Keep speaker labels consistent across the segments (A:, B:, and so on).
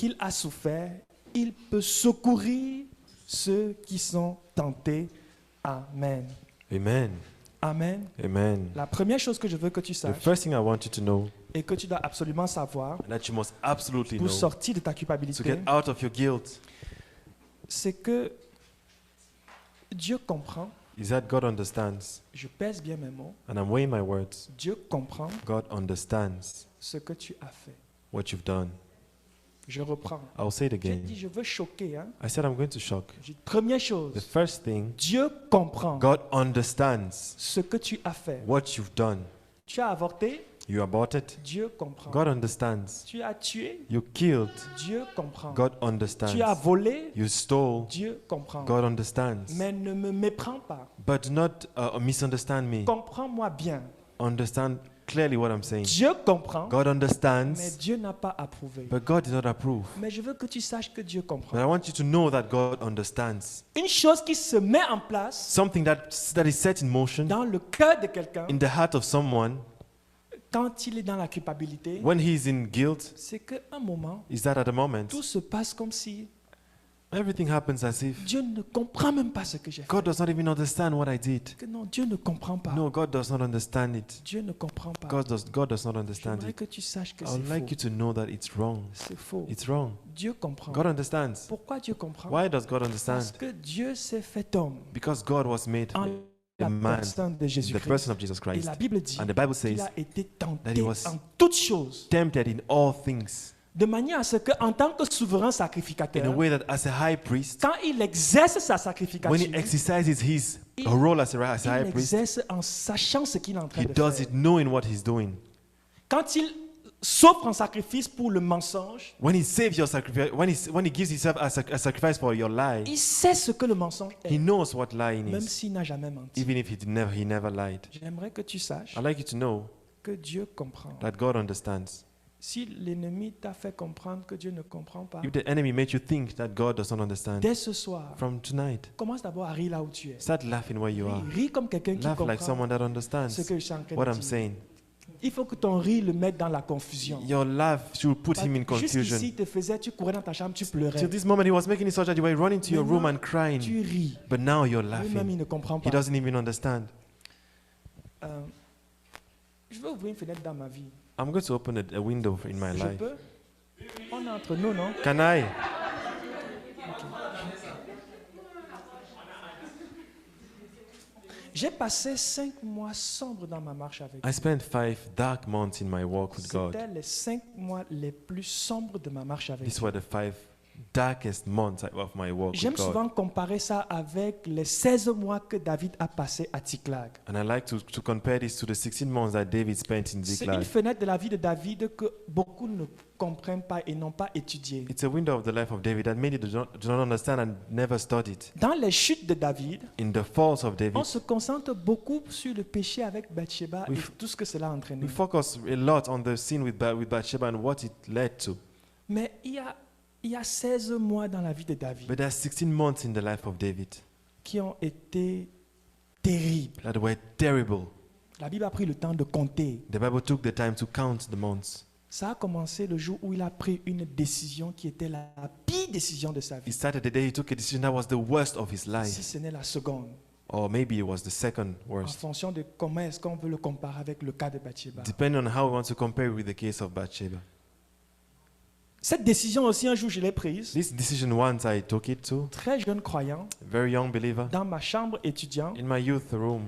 A: qu'il a souffert, il peut secourir ceux qui sont tentés. Amen.
B: Amen.
A: Amen.
B: Amen.
A: La première chose que je veux que tu
B: The
A: saches
B: first thing I want you to know,
A: et que tu dois absolument savoir
B: and that you must absolutely
A: pour
B: know,
A: sortir de ta
B: to
A: culpabilité,
B: get out of your guilt,
A: c'est que Dieu comprend,
B: is that God understands.
A: je pèse bien mes mots,
B: And I'm weighing my words.
A: Dieu comprend
B: God understands
A: ce que tu as fait.
B: what you've done.
A: Je reprends.
B: I'll say it
A: J'ai
B: again.
A: dit, je veux choquer. Hein?
B: I said I'm going to shock.
A: J'ai dit, première
B: The
A: chose,
B: first thing,
A: Dieu comprend
B: God understands
A: ce que tu as fait.
B: what you've done.
A: Tu as avorté,
B: You aborted.
A: Dieu comprend.
B: God understands.
A: Tu as tué,
B: You killed.
A: Dieu comprend.
B: God
A: Tu as
B: understands.
A: volé,
B: You stole.
A: Dieu comprend.
B: God understands.
A: Mais ne me méprends pas.
B: But do not misunderstand me.
A: Comprends-moi bien.
B: Understand clearly what I'm saying.
A: Dieu comprend,
B: God
A: mais
B: understands,
A: Dieu n'a pas approuvé.
B: but God did not approve.
A: Mais je veux que tu saches que Dieu
B: But
A: comprend.
B: I want you to know that God understands.
A: Une chose qui se met en place
B: Something that is set in motion
A: dans le cœur de quelqu'un
B: in the heart of someone
A: quand il est dans la culpabilité,
B: when he is in guilt
A: c'est qu'à un moment,
B: is that at the moment
A: tout se passe comme si
B: everything happens as if
A: Dieu ne comprend même pas ce que j'ai fait.
B: God does not even understand what I did.
A: Que non, Dieu ne comprend pas.
B: No, God does not understand it.
A: Dieu ne comprend pas.
B: God does not understand
A: J'aimerais
B: it.
A: que tu saches que
B: I
A: c'est
B: would like
A: faux.
B: you to know that it's wrong.
A: C'est faux.
B: It's wrong.
A: Dieu comprend.
B: God understands.
A: Pourquoi Dieu comprend?
B: Why does God
A: Parce
B: understand?
A: que Dieu s'est fait homme
B: Because God was made
A: en
B: a
A: la
B: man,
A: personne de
B: the
A: Jésus-Christ.
B: person of Jesus
A: Et
B: Christ.
A: la Bible dit
B: And the Bible
A: qu'il
B: says
A: a été
B: that
A: tenté
B: he was
A: en toutes choses,
B: tempted in all things,
A: de manière à ce qu'en tant que souverain
B: in a
A: sacrificateur,
B: way that as a high priest,
A: quand il exerce sa
B: when he
A: sacrification,
B: exercises his
A: il-
B: role as a high
A: il
B: priest,
A: exerce en sachant ce qu'il est en train
B: he
A: de
B: does
A: faire.
B: it knowing what he's doing.
A: Quand il s'offre en sacrifice pour le mensonge,
B: When he saves your sacrifice, when he gives himself as a sacrifice for your lie,
A: il sait ce que le mensonge
B: he
A: est,
B: knows what lying
A: même
B: is,
A: s'il n'a jamais menti.
B: even if he never lied.
A: J'aimerais que tu saches
B: I'd like you to know
A: que Dieu comprend.
B: that God understands.
A: Si l'ennemi t'a fait comprendre que Dieu ne comprend pas,
B: If the enemy made you think that God does not understand,
A: dès ce soir,
B: from tonight,
A: commence d'abord à rire là où tu es.
B: start laughing where you are.
A: Ris comme quelqu'un qui
B: Laugh like
A: comprend
B: someone that
A: ce
B: understands
A: que je suis en train
B: what
A: de
B: I'm
A: dire.
B: saying.
A: Il faut que ton rire le mette dans la confusion.
B: Your laugh should put him in
A: Jusqu'ici,
B: confusion.
A: il te faisait, tu courais dans ta chambre, tu pleurais.
B: Till this moment, he was making it such that you were running to your room and
A: Tu
B: crying.
A: ris.
B: But now you're
A: Lui-même,
B: laughing.
A: il ne comprend
B: He
A: pas.
B: doesn't even understand.
A: Je veux ouvrir une fenêtre dans ma vie.
B: I'm going to open a window in my
A: Je
B: life.
A: peux? On est entre nous, non?
B: Can I?
A: J'ai passé 5 mois sombres dans ma marche avec
B: I spent 5 dark months in my walk with God.
A: C'était les 5 mois les plus sombres de ma marche avec
B: These
A: Dieu.
B: were the 5 darkest months of my walk
A: J'aime
B: with God.
A: souvent comparer ça avec les 16 mois que David a passé à Tsiklag.
B: And I like to compare this to the 16 months that David spent in
A: C'est une
B: Ziklag.
A: fenêtre de la vie de David que beaucoup ne comprennent pas et n'ont pas étudiée.
B: It's a window of the life of David that many do not understand and never studied.
A: Dans les chutes de David,
B: In the falls of David,
A: on se concentre beaucoup sur le péché avec Bathsheba et tout ce que cela a entraîné.
B: we focus a lot on the sin with Bathsheba and what it led to.
A: Mais il y a 16 mois dans la vie de David
B: But there are 16 months in the life of David
A: qui ont été terribles.
B: that were terrible.
A: La Bible a pris le temps de compter.
B: The Bible took the time to count the months.
A: Ça a commencé le jour où il a pris une décision qui était la pire décision de sa
B: It
A: vie.
B: started the day he took a decision that was the worst of his
A: Si
B: life.
A: ce n'est la seconde,
B: Or maybe it was the second
A: en
B: worst.
A: fonction de comment est-ce qu'on veut le comparer avec le cas de Bathsheba.
B: Depending on how we want to compare it with the case of Bathsheba.
A: Cette décision aussi, un jour, je l'ai prise.
B: This decision once I took it to,
A: Très jeune croyant,
B: very young believer,
A: dans ma chambre étudiant,
B: in my youth room,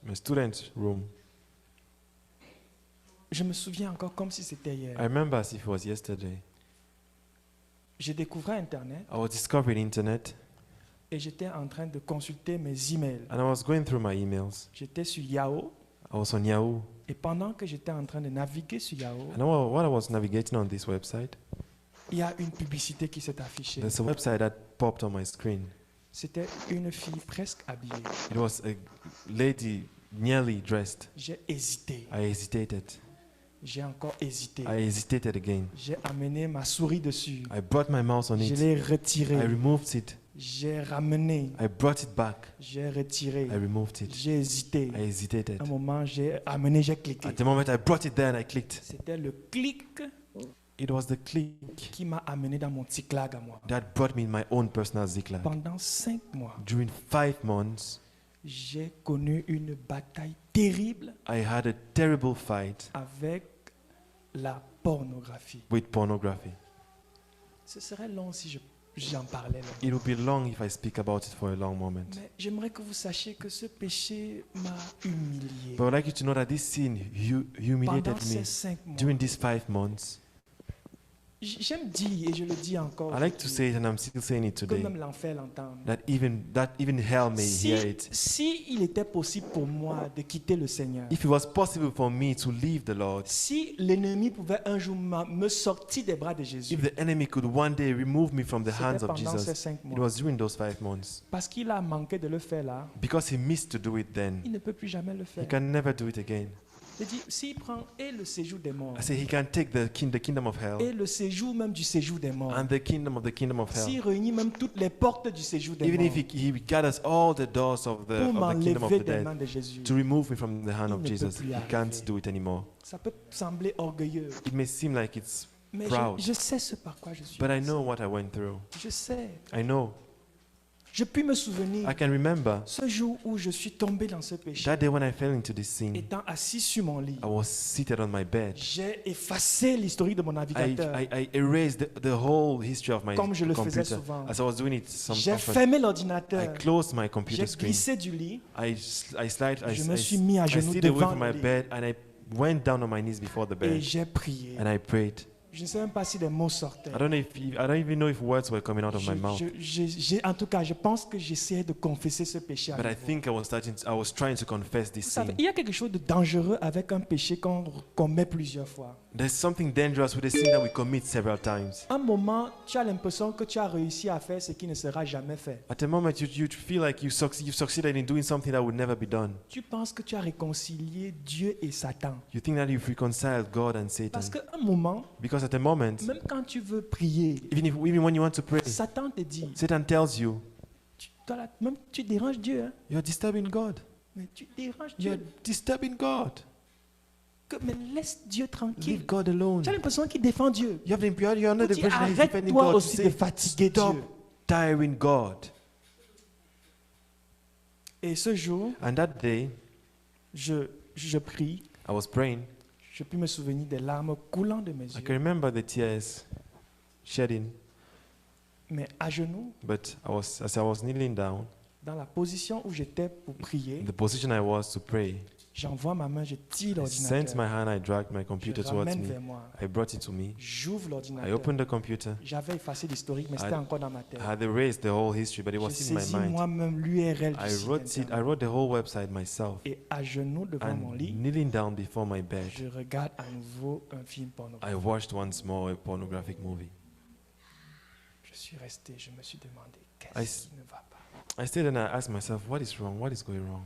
B: my student room.
A: je me souviens encore comme si c'était hier.
B: I remember as if it was yesterday.
A: J'ai découvert Internet
B: I was discovering internet
A: et j'étais en train de consulter mes emails.
B: and I was going through my emails.
A: J'étais sur Yahoo
B: I was on Yahoo.
A: et pendant que j'étais en train de naviguer sur Yahoo,
B: And while I was navigating on this website,
A: il y a une publicité qui s'est affichée.
B: there's a website that popped on my screen.
A: C'était une fille presque habillée.
B: It was a lady nearly dressed.
A: J'ai hésité.
B: I hesitated.
A: J'ai encore hésité.
B: I hesitated again.
A: J'ai amené ma souris dessus.
B: I brought my mouse on
A: Je
B: it.
A: l'ai
B: I
A: retiré.
B: removed it.
A: J'ai ramené.
B: I brought it back.
A: J'ai retiré.
B: I removed it.
A: J'ai hésité.
B: I hesitated.
A: Un moment, j'ai amené, j'ai cliqué.
B: At the moment I brought it there and I clicked.
A: C'était le clic
B: It was the clique
A: qui m'a amené dans mon Tsiklag à moi.
B: that brought me in my own personal Ziklag.
A: Pendant 5 mois,
B: During 5 months,
A: j'ai connu une bataille terrible
B: I had a terrible fight
A: avec la pornographie.
B: with pornography.
A: Ce serait long si j'en parlais. Là.
B: It would be long if I speak about it for a long moment.
A: Mais j'aimerais que vous sachiez que ce péché m'a humilié.
B: But I would like you to know that this sin
A: Pendant
B: humiliated
A: ces
B: me
A: 5 mois,
B: during these 5 months.
A: j'aime dire, et je le dis encore,
B: I like to say it, and I'm still saying it
A: que
B: today,
A: même l'enfer l'entende.
B: that even hell may hear it.
A: Si il était possible pour moi de quitter le Seigneur,
B: If it was possible for me to leave the Lord,
A: si l'ennemi pouvait un jour me sortir des bras de Jésus,
B: if the enemy could one day remove me from the hands
A: c'était
B: of
A: pendant ces
B: Jesus,
A: 5
B: it
A: mois.
B: was during those 5 months.
A: Parce qu'il a manqué de le faire là,
B: Because he missed to do it then,
A: il ne peut plus jamais le
B: he
A: faire.
B: can never do it again.
A: Il dit, s'il prend et le séjour des morts,
B: I say he can take the kingdom of hell
A: et le séjour même du séjour des morts,
B: and the kingdom of
A: s'il
B: hell.
A: réunit même toutes les portes du séjour des
B: Even
A: morts,
B: if he gathers all the doors of
A: pour
B: the kingdom of
A: m'enlever
B: the
A: des mains
B: dead
A: de Jésus,
B: to remove me from the hand
A: Il
B: of
A: ne peut
B: Jesus,
A: plus y
B: he can't
A: arriver.
B: do it anymore.
A: ça peut sembler orgueilleux,
B: It may seem like it's
A: mais
B: proud,
A: je sais ce par quoi je suis
B: but I
A: passé.
B: know what I went through.
A: Je sais.
B: I know.
A: Je puis me souvenir
B: I can remember
A: ce jour où je suis tombé dans ce péché,
B: that day when I fell into this sin.
A: étant assis sur mon lit.
B: I was seated on my bed.
A: J'ai effacé l'historique de mon navigateur.
B: I erased the whole history of my
A: Comme je le faisais
B: computer
A: souvent.
B: as I was doing it
A: J'ai
B: often.
A: fermé
B: I
A: l'ordinateur.
B: closed my
A: J'ai
B: computer screen.
A: glissé du lit.
B: I
A: Je me suis mis à genoux
B: slid away
A: devant
B: from
A: le
B: my
A: lit.
B: bed and I went down on my knees before the
A: Et
B: bed
A: j'ai prié.
B: and I prayed.
A: Je ne sais même pas si des mots sortaient.
B: I don't even know if words were coming out of my mouth.
A: En tout cas, je pense que j'essayais de confesser ce péché à
B: But I
A: nouveau.
B: think I was trying to confess this
A: Vous savez,
B: sin.
A: il y a quelque chose de dangereux avec un péché qu'on commet plusieurs fois.
B: There's something dangerous with a sin that we commit several times.
A: Un moment, tu as l'impression que tu as réussi à faire ce qui ne sera jamais fait.
B: At the moment, you feel like you've succeeded in doing something that would never be done.
A: Tu penses que tu as réconcilié Dieu et Satan.
B: You think that you've reconciled God and Satan.
A: Parce qu'à un moment,
B: Because at the moment,
A: même quand tu veux prier,
B: even when you want to pray,
A: Satan te dit,
B: Satan tells you,
A: même tu déranges Dieu, hein?
B: you're disturbing God.
A: Mais tu déranges
B: You're
A: Dieu.
B: disturbing God.
A: Mais laisse Dieu tranquille.
B: Leave God alone.
A: Tu as l'impression qu'il défend Dieu.
B: You're under the
A: Tu
B: impression that he's
A: arrête
B: defending
A: toi
B: God.
A: aussi de fatiguer
B: Stop
A: Dieu.
B: tiring God.
A: Et ce jour,
B: And that day,
A: je prie.
B: I was praying.
A: Je puis me souvenir des larmes coulant de mes
B: I can
A: yeux.
B: remember the tears shedding,
A: Mais à genoux,
B: but as I was kneeling down,
A: dans la position où j'étais pour prier,
B: in the position I was to pray,
A: j'envoie ma main, je tire
B: I sent my
A: l'ordinateur.
B: hand, I dragged my computer
A: Je
B: towards
A: ramène
B: me.
A: vers moi.
B: I brought it to me.
A: J'ouvre
B: I
A: l'ordinateur.
B: opened the computer.
A: J'avais effacé l'historique, mais
B: I-
A: c'était encore dans ma tête.
B: I had erased the whole history, but it
A: Je
B: was in my
A: saisis
B: mind.
A: moi-même l'URL du
B: I
A: site
B: wrote
A: internet.
B: the whole website myself.
A: Et à genoux devant mon
B: And
A: lit,
B: kneeling down before my bed,
A: je regarde à nouveau un film pornographique.
B: I watched once more a pornographic movie.
A: Je suis resté, je me suis demandé,
B: I
A: qu'est-ce
B: s-
A: qui ne va pas?
B: I stayed and I asked myself, what is wrong? What is going wrong?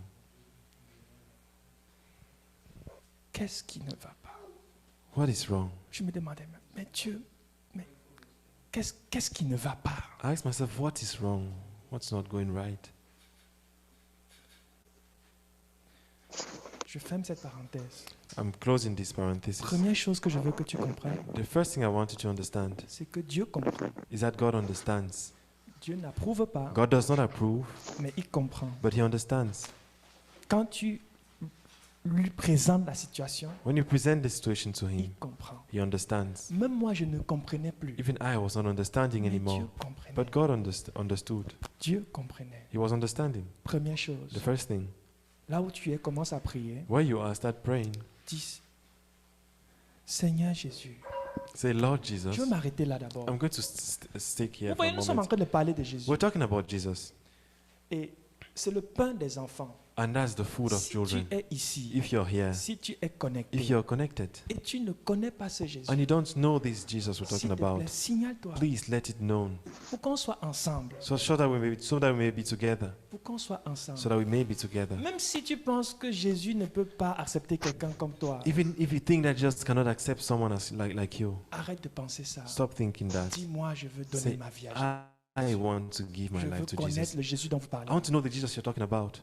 A: Qu'est-ce qui ne va pas?
B: What is wrong?
A: Je me demandais, mais Dieu, mais qu'est-ce qui ne va pas?
B: I asked myself, what is wrong? What's not going right?
A: Je ferme cette parenthèse.
B: I'm closing this parenthesis.
A: Première chose que je veux que tu comprennes,
B: The first thing I want you to understand
A: c'est que Dieu comprend.
B: is that God understands.
A: Dieu n'approuve pas,
B: God does not approve,
A: mais il comprend.
B: but He understands.
A: Quand tu lui présentes la situation,
B: When you present the situation to
A: il
B: Him,
A: comprend.
B: He understands.
A: Même moi, je ne comprenais plus.
B: Even I was not understanding
A: Mais Dieu
B: anymore,
A: comprenait.
B: but God understood.
A: Dieu comprenait.
B: He was understanding.
A: Première
B: The
A: chose,
B: first thing,
A: là où tu es, commence à prier.
B: where you are, start praying.
A: Dis, Seigneur Jésus.
B: Say, Lord
A: Je
B: Jesus,
A: veux m'arrêter là d'abord.
B: I'm going to stick here
A: Vous
B: for a
A: voyez, nous sommes en
B: moment.
A: train de parler de Jésus.
B: We're talking about Jesus,
A: Et c'est le pain des enfants.
B: and that's the food of
A: Si tu
B: children.
A: es ici,
B: If you're here,
A: si tu es connecté,
B: if you're connected,
A: et tu ne connais pas ce Jésus,
B: and you don't know this Jesus we're
A: s'il
B: talking
A: te plaît,
B: about,
A: signale-toi
B: please let it known,
A: pour qu'on soit ensemble.
B: so that we may be together,
A: Pour qu'on soit ensemble.
B: so that we may be together.
A: Même si tu penses que Jésus ne peut pas accepter quelqu'un comme toi,
B: Even if you think that Jesus cannot accept someone as like you,
A: arrête de penser ça.
B: stop thinking that.
A: Dis-moi, je veux donner
B: Say,
A: ma vie à Jésus.
B: I want to give my
A: Je veux
B: life to
A: connaître
B: Jesus.
A: le Jésus dont vous parlez.
B: I want to know the Jesus you're talking about.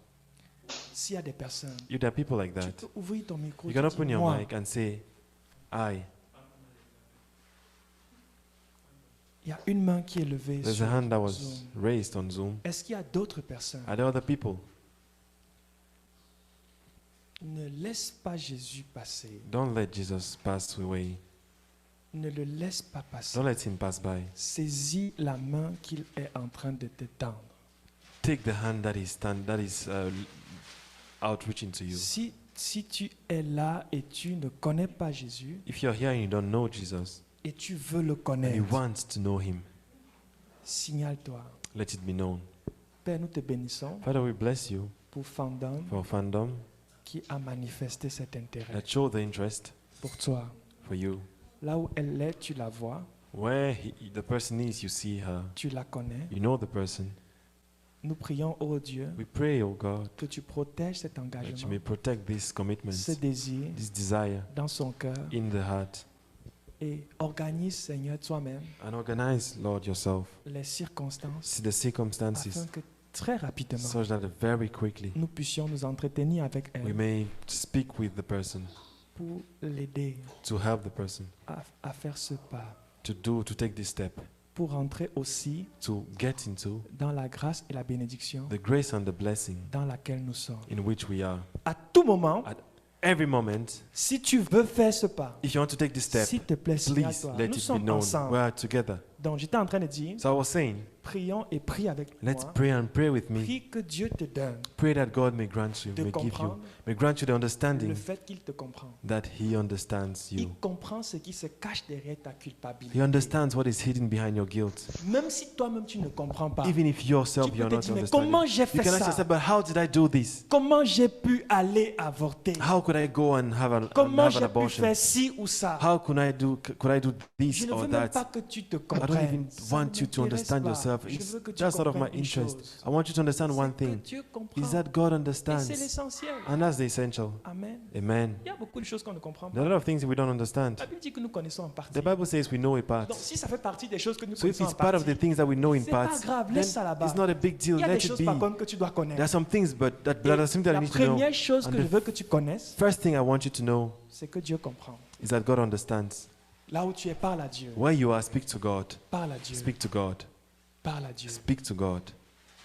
A: S'il y a des personnes,
B: There are people like
A: tu
B: that.
A: peux ouvrir ton micro.
B: You
A: tu
B: can
A: dis,
B: open your
A: moi,
B: mic and say, I.
A: Il y a une main qui est levée
B: There's
A: sur
B: a hand that was
A: Zoom.
B: raised on Zoom.
A: Est-ce qu'il y a d'autres personnes?
B: Are there other people?
A: Ne laisse pas Jésus passer.
B: Don't let Jesus pass away.
A: Ne le laisse pas passer.
B: Don't let him pass by.
A: Saisis la main qu'il est en train de te tendre.
B: Take the hand that is outreaching to you.
A: Si tu es là et tu ne connais pas Jésus
B: If you're here and you don't know Jesus
A: et tu veux le
B: and you
A: connaître,
B: want to know him,
A: signale-toi.
B: let it be known.
A: Père, nous te bénissons
B: Father, we bless you
A: pour Fandom
B: for Fandom
A: qui a manifesté cet intérêt
B: that show the interest
A: pour toi.
B: for you.
A: Là où elle est, tu la vois,
B: Where the person is, you see her.
A: tu la connais.
B: You know the person.
A: Nous prions, ô Dieu,
B: We pray, oh God,
A: que tu protèges cet
B: that you
A: engagement,
B: may protect these commitments,
A: ce désir
B: this desire
A: dans son cœur
B: in the heart,
A: et organise, Seigneur, toi-même
B: and organize, Lord, yourself,
A: les circonstances
B: see the circumstances,
A: afin que très rapidement
B: such that very quickly
A: nous puissions nous entretenir avec
B: we
A: elle
B: may speak with the person,
A: pour l'aider
B: to help the person,
A: à faire ce pas,
B: to take this step,
A: pour entrer aussi
B: to get into
A: dans la grâce et la bénédiction
B: the grace and the blessing
A: dans laquelle nous sommes.
B: in which we are.
A: À tout moment,
B: At every moment,
A: si tu veux faire ce pas,
B: if you want to take this step,
A: s'il te plaît,
B: please
A: signale-toi.
B: let
A: Nous
B: it be
A: sommes
B: known.
A: ensemble.
B: We are together.
A: Donc, j'étais en train de dire,
B: So I was saying,
A: prions et prie avec
B: let's
A: moi.
B: pray and pray with me.
A: Prie que Dieu te donne
B: Pray that God may grant you,
A: de
B: may give you,
A: comprendre
B: may grant you the
A: le
B: understanding
A: fait qu'il te comprend.
B: that He understands
A: Il
B: you.
A: comprend ce qui se cache derrière ta
B: He
A: culpabilité.
B: understands what is hidden behind your guilt.
A: Même si toi-même tu ne comprends pas,
B: Even if yourself
A: tu
B: you're
A: peux
B: not
A: te dire, mais
B: understanding,
A: comment j'ai
B: you
A: fait
B: can ask
A: ça?
B: yourself, but how did I do this?
A: Comment j'ai pu aller avorter?
B: How could I go and have an
A: Comment
B: have an
A: j'ai pu
B: abortion?
A: faire ci ou ça?
B: How could I do this
A: Je ne
B: or
A: veux même pas
B: that?
A: que tu te
B: I don't
A: comprennes.
B: even
A: Ça
B: want
A: ne
B: you to
A: m'intéresse
B: understand
A: pas.
B: yourself.
A: Je veux que tu
B: That's not of my
A: comprennes une
B: interest.
A: chose.
B: I want you to understand one
A: C'est que
B: thing,
A: Dieu comprend.
B: is that God
A: Et c'est
B: understands.
A: l'essentiel.
B: And that's the essential.
A: Amen.
B: Amen.
A: Il y a beaucoup de choses qu'on ne comprend
B: There are
A: pas.
B: a lot of things that we don't understand.
A: La Bible dit que nous connaissons en partie.
B: The Bible says we know in part.
A: Donc si ça fait partie des choses que nous
B: So if
A: connaissons
B: it's
A: en
B: part of the
A: partie,
B: things that we know in
A: c'est pas
B: parts,
A: grave,
B: then
A: laisse ça là-bas.
B: it's not a big deal.
A: Il y a des
B: Let it
A: choses
B: be.
A: par contre que tu dois
B: There are
A: connaître.
B: some things, but
A: Et
B: there are some things that I
A: la
B: need to know.
A: première chose que
B: And
A: je
B: the
A: veux que tu connaisses,
B: First thing I want you to know
A: c'est que Dieu comprend.
B: is that God understands.
A: Là où tu es, parle à Dieu.
B: Where you are, speak to God.
A: Parle à Dieu.
B: Speak to God.
A: Parle à Dieu.
B: Speak to God.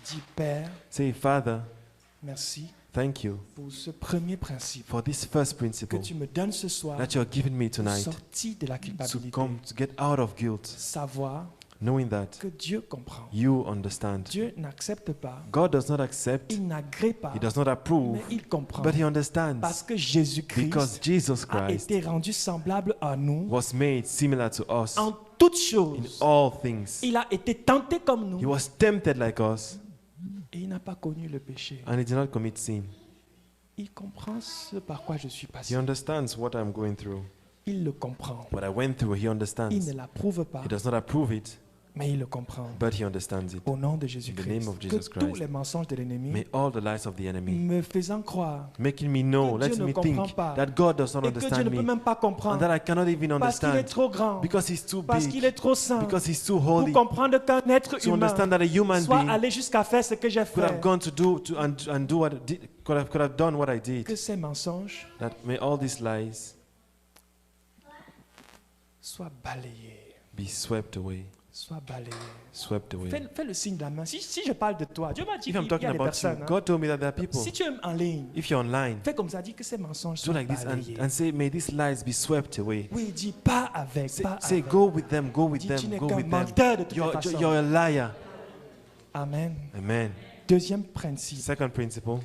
A: Dis, Père,
B: Say, Father,
A: merci
B: thank you
A: pour ce premier principe
B: for this first
A: que
B: principle
A: tu me donnes ce soir
B: that you are giving me
A: pour
B: tonight
A: sortir de la
B: to
A: culpabilité.
B: to get out of guilt,
A: Savoir
B: knowing that
A: que Dieu comprend.
B: you understand.
A: Dieu n'accepte pas,
B: God does not accept,
A: il n'agrée pas,
B: He does not approve,
A: mais il comprend.
B: but He understands
A: Parce que
B: because
A: Jésus-Christ
B: Jesus
A: a
B: Christ
A: été rendu semblable à nous
B: was made similar to us
A: en toutes
B: in
A: choses.
B: all things.
A: Il a été tenté comme
B: He
A: nous
B: was tempted like us
A: et il n'a pas connu le péché.
B: and He did not commit sin.
A: Il comprend ce par quoi je suis
B: He
A: passé.
B: understands what I'm going through.
A: Il le comprend.
B: What I went through, He
A: Il
B: understands.
A: ne l'approuve pas,
B: He does not approve it,
A: mais il le comprend.
B: but He understands it.
A: Au nom de
B: In the
A: Jésus-Christ,
B: name of
A: que
B: Jesus
A: tous
B: Christ.
A: les mensonges de l'ennemi
B: May all the lies of the enemy
A: me faisant croire
B: making me know,
A: que Dieu
B: letting
A: ne
B: me
A: comprend
B: think
A: pas
B: that God does not
A: et que Dieu ne
B: understand
A: peut
B: me
A: même pas
B: and
A: comprendre
B: that I cannot even
A: parce qu'il est
B: understand
A: trop grand,
B: because He's too
A: parce qu'il
B: big,
A: est trop saint,
B: because He's too
A: pour
B: holy,
A: comprendre qu'un être
B: to
A: humain
B: understand that a human
A: soit
B: being
A: allé jusqu'à faire ce que j'ai
B: could have
A: fait.
B: gone to do and do what could have done what I did.
A: Que ces mensonges
B: That may all these lies
A: soient balayés.
B: be swept away,
A: Soient balayés.
B: swept away.
A: Fais le signe de la main. Si je parle de toi, Dieu m'a dit
B: If
A: qu'il
B: I'm
A: y
B: talking
A: a des
B: about you,
A: personnes. hein.
B: God told me that there are people.
A: Si tu es en ligne,
B: If you're online,
A: fais comme ça, dis que ces mensonges
B: do
A: soient
B: like this
A: balayés.
B: and say, may these lies be swept away.
A: Oui, dis pas avec,
B: Say,
A: pas
B: say
A: avec.
B: go with them, go with
A: Dis,
B: them,
A: tu n'es
B: go
A: qu'un
B: with them.
A: menteur de toutes les façons.
B: You're a liar.
A: Amen.
B: Amen.
A: Deuxième principe.
B: Second principle,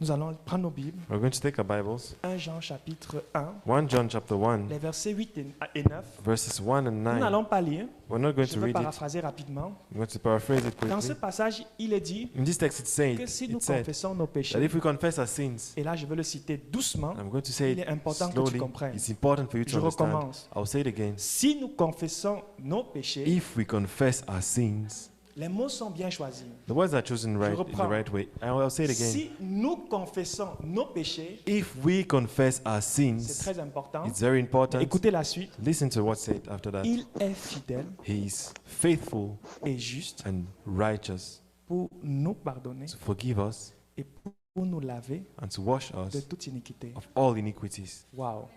A: Nous allons prendre nos Bibles.
B: we're going to take our Bibles.
A: 1 Jean chapitre 1,
B: 1 John chapter 1,
A: les versets 8 et 9.
B: verses 1 and
A: Nous
B: 9.
A: n'allons pas lire.
B: We're not going
A: Je
B: to
A: vais
B: read it.
A: paraphraser rapidement.
B: I'm going to paraphrase it
A: Dans ce
B: quickly.
A: passage, il est dit
B: In this text,
A: que si nous
B: it said
A: confessons nos
B: that
A: péchés,
B: if we confess our sins,
A: et là je veux le citer doucement,
B: I'm going to say
A: il est
B: it
A: important que tu
B: slowly.
A: comprennes.
B: It's important for you
A: Je
B: to understand.
A: recommence.
B: I'll say it again.
A: Si nous confessons nos péchés,
B: If we confess our sins,
A: les mots sont bien choisis.
B: the words are chosen right in the
A: reprends.
B: right way. I'll say it again.
A: Si nous confessons nos péchés,
B: If we confess our
A: c'est
B: sins,
A: très important.
B: it's very important.
A: Écoutez la suite.
B: Listen to what's said after that.
A: Il est fidèle
B: He is faithful
A: et juste
B: and righteous
A: pour nous pardonner
B: to forgive us
A: et pour nous laver
B: and to wash
A: de
B: us
A: toute iniquité.
B: of all iniquities.
A: Wow.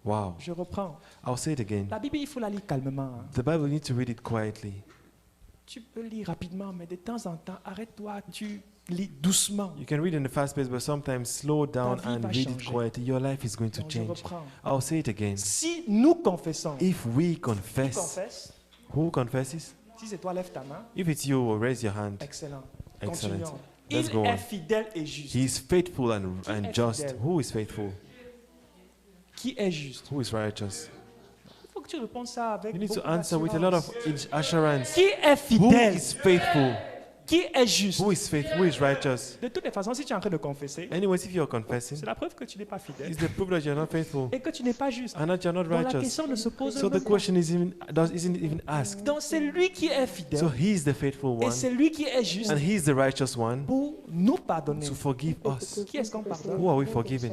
B: Wow.
A: Je reprends.
B: I'll say it again.
A: La Bible, il faut la lire calmement. Hein.
B: The Bible, you need to read it quietly.
A: Tu peux lire rapidement, mais de temps en temps, arrête-toi, tu lis doucement.
B: You can read in the fast pace, but sometimes slow down
A: vie
B: and
A: va
B: read it
A: changer.
B: quietly. Your life is going to
A: Donc, je
B: change.
A: reprends.
B: I'll say it again.
A: Si nous confessons,
B: If we
A: qui
B: confess,
A: confesse,
B: who confesses?
A: si c'est toi, lève ta main.
B: If it's you, raise your hand.
A: Excellent.
B: Excellent.
A: Continuons.
B: Let's
A: Il
B: go
A: est
B: on.
A: fidèle et juste.
B: He is faithful and
A: est
B: just.
A: fidèle?
B: Who is faithful?
A: Qui est juste?
B: Who is righteous?
A: Il faut que tu répondes ça avec
B: You need to
A: beaucoup
B: answer with a lot of assurance.
A: Qui est
B: Who
A: fidèle?
B: is faithful?
A: Qui est juste?
B: Who is faithful? Who is righteous?
A: De toutes les façons, si tu es en train de confesser,
B: Anyways, if you're confessing,
A: c'est la preuve que tu n'es pas fidèle
B: it's the proof that you're not faithful
A: et que tu n'es pas juste.
B: and that you're not
A: Donc la
B: righteous.
A: question ne se pose
B: So the
A: même pas.
B: question isn't even asked.
A: Donc c'est lui qui est
B: So
A: fidèle
B: he's the faithful
A: et
B: one
A: c'est lui qui est juste
B: and he's the righteous one
A: pour nous pardonner.
B: to forgive us.
A: Qui est-ce qu'on pardonne?
B: Who are we forgiving?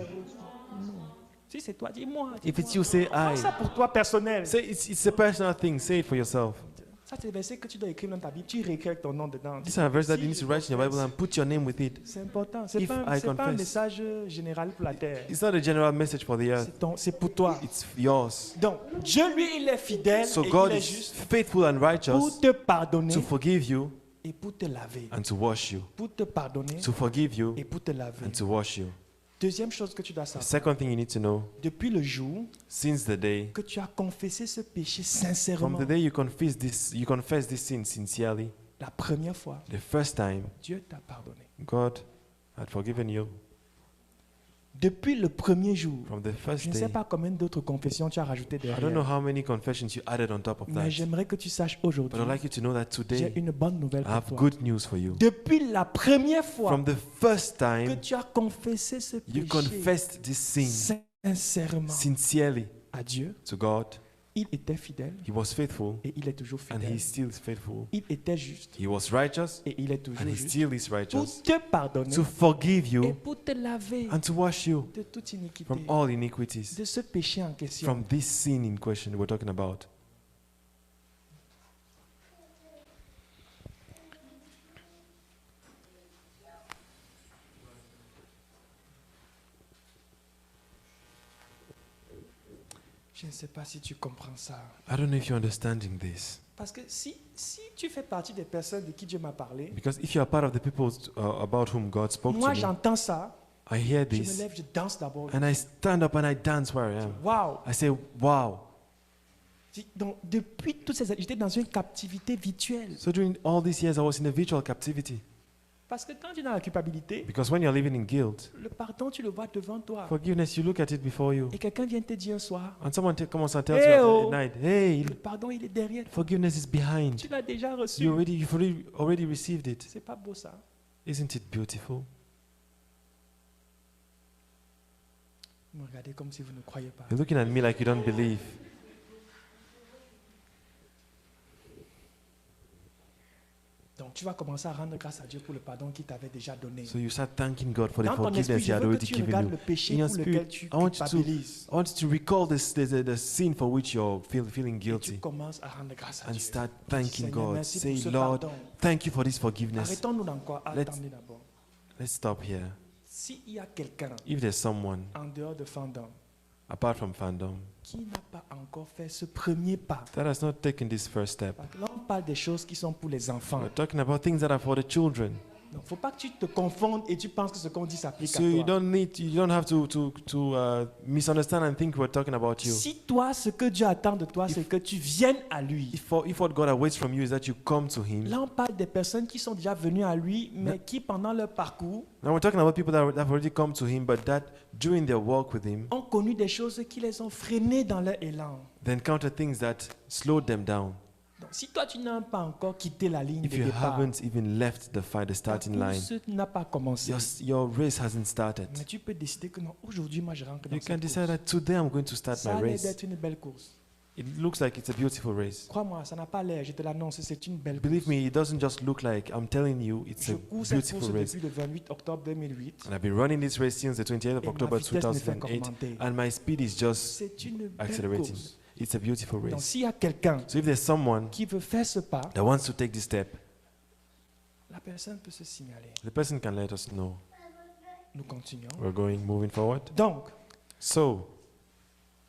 A: Si c'est toi, dis-moi.
B: If it's you, say I.
A: Prends ça pour toi personnel.
B: Say it's a personal thing. Say it for yourself.
A: Ça, c'est le verset que tu dois écrire dans ta Bible. Tu réécris avec ton nom dedans.
B: These are verses that you
A: Si
B: need to
A: je
B: write in your Bible
A: confesse,
B: and put your name with it.
A: c'est important. C'est
B: If
A: pas,
B: I
A: c'est pas un
B: confess.
A: message général pour la terre.
B: It's not a general message for the earth.
A: C'est pour toi.
B: It's yours.
A: Donc, Dieu, lui, il est fidèle
B: So
A: et
B: God
A: il est
B: is
A: juste
B: faithful and
A: pour
B: righteous
A: te pardonner
B: to forgive you
A: et pour te laver.
B: and to wash you.
A: Pour te pardonner
B: To forgive you
A: et pour te laver.
B: and to wash you.
A: Deuxième chose que tu dois
B: The
A: savoir.
B: second thing you need to know,
A: Depuis le jour
B: since the day,
A: que tu as confessé ce péché
B: from
A: sincèrement,
B: the day you confess this sin sincerely,
A: la première fois,
B: the first time
A: Dieu t'a pardonné.
B: God had forgiven you,
A: Depuis le premier jour,
B: from the first
A: je ne sais
B: day,
A: pas combien d'autres confessions tu as rajoutées
B: I don't know
A: derrière.
B: how many confessions you added on top of
A: Mais
B: that,
A: j'aimerais que tu saches
B: but
A: aujourd'hui,
B: I'd like you to know that
A: j'ai
B: today
A: une bonne nouvelle
B: I
A: pour
B: have
A: toi.
B: good news for you.
A: Depuis la première fois
B: From the first
A: que
B: time
A: tu as confessé ce
B: you
A: péché
B: confessed this sin
A: sincèrement
B: sincerely
A: à Dieu,
B: to God,
A: il était fidèle
B: He was faithful
A: et il est toujours
B: and
A: fidèle.
B: He still is faithful.
A: Il était juste
B: He was righteous
A: et il est toujours
B: and He
A: juste
B: still is
A: pour
B: righteous
A: te pardonner
B: to forgive
A: et
B: you
A: pour te laver
B: and to wash you
A: de toute iniquité,
B: from all iniquities,
A: de ce péché en question.
B: from this sin in question we're talking about.
A: Je ne sais pas si tu comprends ça.
B: I don't know if you're understanding this.
A: Parce que si tu fais partie des personnes de qui Dieu m'a parlé,
B: Because if you are part of the people about whom God spoke
A: moi
B: to me,
A: j'entends ça,
B: I hear
A: je me
B: this
A: lève, je danse d'abord.
B: and I stand up and I dance where I am.
A: Waouh!
B: I say, wow.
A: Donc depuis toutes ces années, j'étais dans une captivité virtuelle.
B: So during all these years, I was in a virtual captivity.
A: Parce que quand tu es dans la culpabilité,
B: Because when you're living in guilt,
A: le pardon, tu le vois devant toi.
B: forgiveness, you look at it before you.
A: Et quelqu'un vient te dire un soir,
B: And someone comes and tells
A: Hey,
B: you
A: oh.
B: at night, hey,
A: le pardon, il est derrière toi.
B: forgiveness is behind.
A: Tu l'as déjà reçu.
B: You've already received it.
A: C'est pas beau ça.
B: Isn't it beautiful?
A: Vous me regardez comme si vous ne croyez pas.
B: You're looking at me like you don't believe.
A: Donc tu vas commencer à rendre grâce à Dieu pour le pardon qu'il t'avait déjà donné.
B: So you start thanking God for the
A: Dans ton esprit,
B: forgiveness He
A: je
B: had
A: veux que
B: already
A: tu
B: given
A: regardes
B: you.
A: le péché
B: In your
A: pour lequel
B: spirit,
A: tu
B: I want you to
A: culpabilises.
B: recall the sin for which you're feeling
A: Et tu
B: guilty
A: commences à rendre grâce à
B: and
A: Dieu.
B: start thanking
A: Seigneur,
B: God.
A: merci
B: Say,
A: pour ce
B: Lord,
A: pardon.
B: thank you for this forgiveness.
A: Arrêtons-nous dans quoi?
B: Let's-
A: Attendez d'abord.
B: Let's stop here.
A: S'il y a quelqu'un
B: If there's someone
A: en dehors de fandom
B: apart from fandom
A: qui n'a pas encore fait ce premier pas,
B: that has not taken this first step,
A: parce que là on parle des choses qui sont pour les enfants.
B: we're talking about things that are for the children.
A: Donc il ne faut pas que tu te confondes et tu penses que ce qu'on dit s'applique
B: So
A: à
B: you
A: toi.
B: don't have to misunderstand and think we're talking about you.
A: Si toi, ce que Dieu attend de toi, c'est que tu viennes à lui.
B: If what God awaits from you is that you come to Him.
A: Là, on parle des personnes qui sont déjà venues à lui, mais qui, pendant leur parcours,
B: Now we're talking about people that have already come to Him, but that during their walk with Him,
A: ont connu des choses qui les ont freinés dans leur élan.
B: they encounter things that slowed them down.
A: Donc, si toi, tu n'as pas encore quitté la ligne
B: If
A: de
B: you
A: départ,
B: haven't even left the fight, the
A: ta
B: starting line,
A: course n'a pas commencé.
B: your race hasn't started.
A: Mais tu peux décider que non, aujourd'hui, moi, je rentre dans
B: You can
A: cette
B: decide
A: course.
B: that today I'm going to start
A: Ça
B: my
A: a l'air
B: race.
A: d'être une belle course.
B: It looks like it's a beautiful race.
A: Crois-moi, ça n'a pas l'air, je te l'annonce, c'est une belle
B: Believe
A: course.
B: me, it doesn't just look like, I'm telling you, it's
A: Je
B: a
A: cours cette
B: beautiful
A: course
B: race.
A: depuis le 28 octobre 2008.
B: And I've been running this race since the 28th of
A: Et ma
B: October
A: vitesse ne fait
B: 2008,
A: qu'augmenter.
B: and my speed is just
A: C'est une belle
B: accelerating.
A: course.
B: It's a beautiful
A: Donc,
B: race.
A: s'il y a quelqu'un
B: So if there's someone
A: qui veut faire ce pas,
B: that wants to take this step,
A: la personne peut se signaler.
B: the person can let us know.
A: Nous continuons.
B: We're moving forward.
A: Donc,
B: So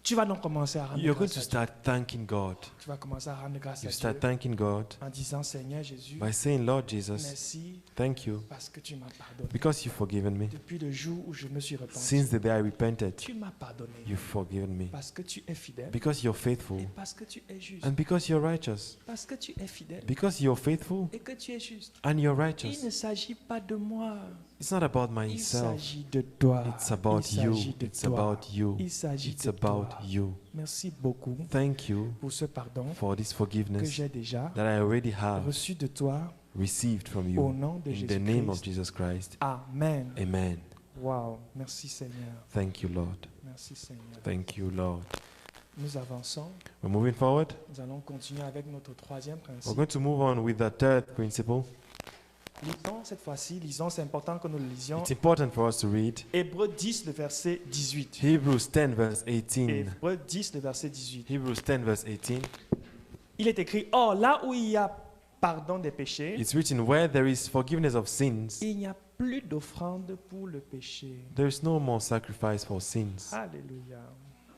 A: Tu vas donc commencer à rendre
B: You're going
A: grâce
B: to
A: à Dieu.
B: start thanking God.
A: Tu vas commencer à rendre grâce
B: You
A: à
B: start
A: Dieu
B: thanking God
A: en disant Seigneur Jésus,
B: by saying, Lord Jesus,
A: merci
B: thank you
A: parce que tu m'as pardonné.
B: because you've forgiven me.
A: Depuis le jour où je me suis repenti,
B: Since the day I repented,
A: tu m'as pardonné
B: you've forgiven me.
A: parce que tu es fidèle
B: Because you're faithful
A: et parce que tu es juste.
B: and because you're righteous.
A: Parce que tu es fidèle
B: Because you're faithful
A: et que tu es juste.
B: and you're
A: Il
B: righteous.
A: ne s'agit pas de moi.
B: It's not about
A: Il
B: myself.
A: s'agit de toi.
B: It's about
A: Il
B: you.
A: s'agit de
B: It's
A: toi.
B: about you.
A: Il s'agit
B: It's
A: de
B: about
A: toi.
B: you.
A: Merci beaucoup
B: Thank you
A: pour ce pardon
B: for this
A: que
B: forgiveness
A: j'ai déjà
B: that I already have
A: reçu de toi
B: received from
A: au
B: you.
A: nom de
B: In the name of
A: Jésus-Christ.
B: Jesus Christ.
A: Amen.
B: Amen.
A: Wow. Merci Seigneur.
B: Thank you, Lord.
A: Merci Seigneur.
B: Thank you, Lord.
A: Nous avançons.
B: We're moving forward.
A: Nous allons continuer avec notre troisième
B: We're
A: principe.
B: going to move on with the third principle.
A: Lisons cette fois-ci, c'est important que nous le lisions.
B: It's important for us to read
A: Hébreux 10, le verset 18.
B: Hebrews 10, verse 18.
A: Hébreux 10, le verset 18.
B: Hebrews 10, verse 18.
A: Il est écrit, or là où il y a pardon des péchés,
B: It's written, where there is forgiveness of sins,
A: il n'y a plus d'offrande pour le péché.
B: there is no more sacrifice for sins.
A: Alléluia.